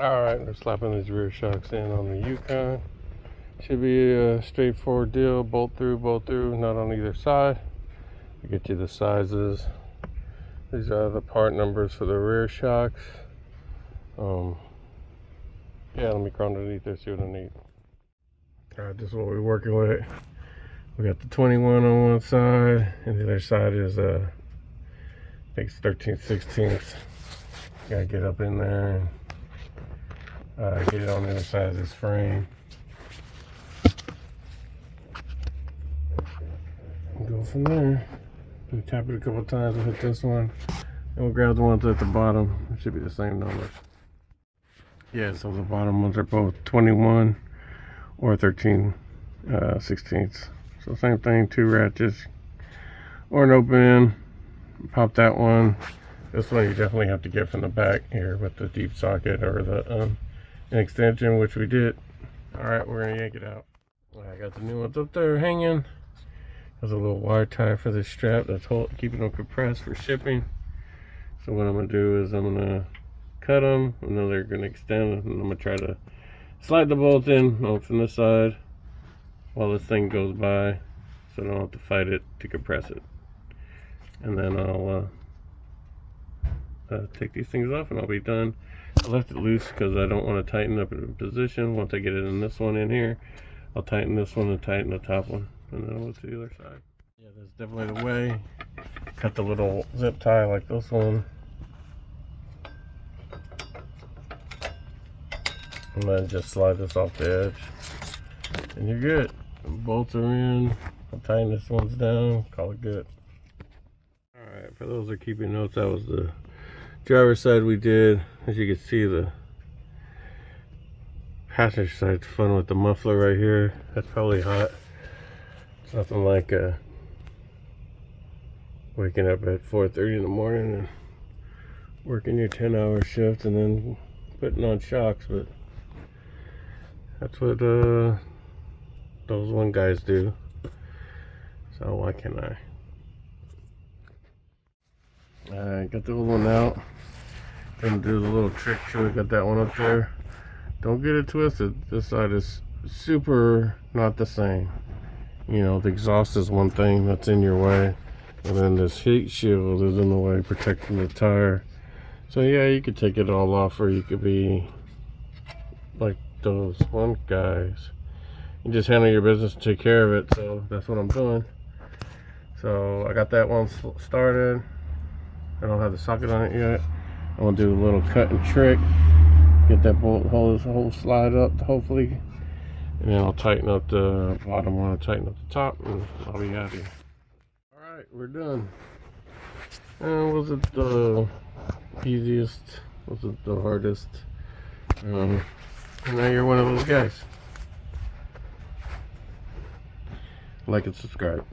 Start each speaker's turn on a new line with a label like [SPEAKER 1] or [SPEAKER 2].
[SPEAKER 1] Alright, we're slapping these rear shocks in on the Yukon. Should be a straightforward deal. Bolt through, not on either side. I'll get you the sizes. These are the part numbers for the rear shocks. Yeah, let me crawl underneath there, see what I need. Alright, this is what we're working with. We got the 21 on one side, and the other side is I think it's 13/16. Gotta get up in there and get it on the other side of this frame. And go from there. We tap it a couple times, we'll hit this one, and we'll grab the ones at the bottom. It should be the same numbers. Yeah, so the bottom ones are both 21 or 13/16. So same thing, 2 ratchets or an open end. Pop that one. This one you definitely have to get from the back here with the deep socket or the an extension, which we did. Alright, we're gonna yank it out. I got the new ones up there hanging. There's a little wire tie for this strap that's keeping them compressed for shipping. So what I'm gonna do is I'm gonna cut them, and then they're gonna extend, and I'm gonna try to slide the bolt in from this side while this thing goes by, so I don't have to fight it to compress it. And then I'll take these things off and I'll be done. I left it loose because I don't want to tighten up in position. Once I get it in this one in here, I'll tighten this one and tighten the top one, and then I'll go to the other side. Yeah, that's definitely the way. Cut the little zip tie like this one, and then just slide this off the edge, and you're good. The bolts are in. I'll tighten this one's down, call it good. Alright, for those that are keeping notes, that was the driver's side we did. As you can see, the passenger side's fun with the muffler right here. That's probably hot. It's nothing like waking up at 4:30 in the morning and working your 10-hour shift and then putting on shocks, but that's what those one guys do. So why can't I? Alright, got the old one out. Gonna do the little trick to it. Got that one up there. Don't get it twisted. This side is super not the same. You know, the exhaust is one thing that's in your way, and then this heat shield is in the way, protecting the tire. So yeah, you could take it all off, or you could be like those one guys. You just handle your business and take care of it. So that's what I'm doing. So I got that one started. I don't have the socket on it yet. I'm gonna do a little cut and trick, get that bolt hole slide up hopefully, and then I'll tighten up the bottom one, tighten up the top, and I'll be happy. Alright, we're done. And was it the easiest? Was it the hardest? And now you're one of those guys. Like and subscribe.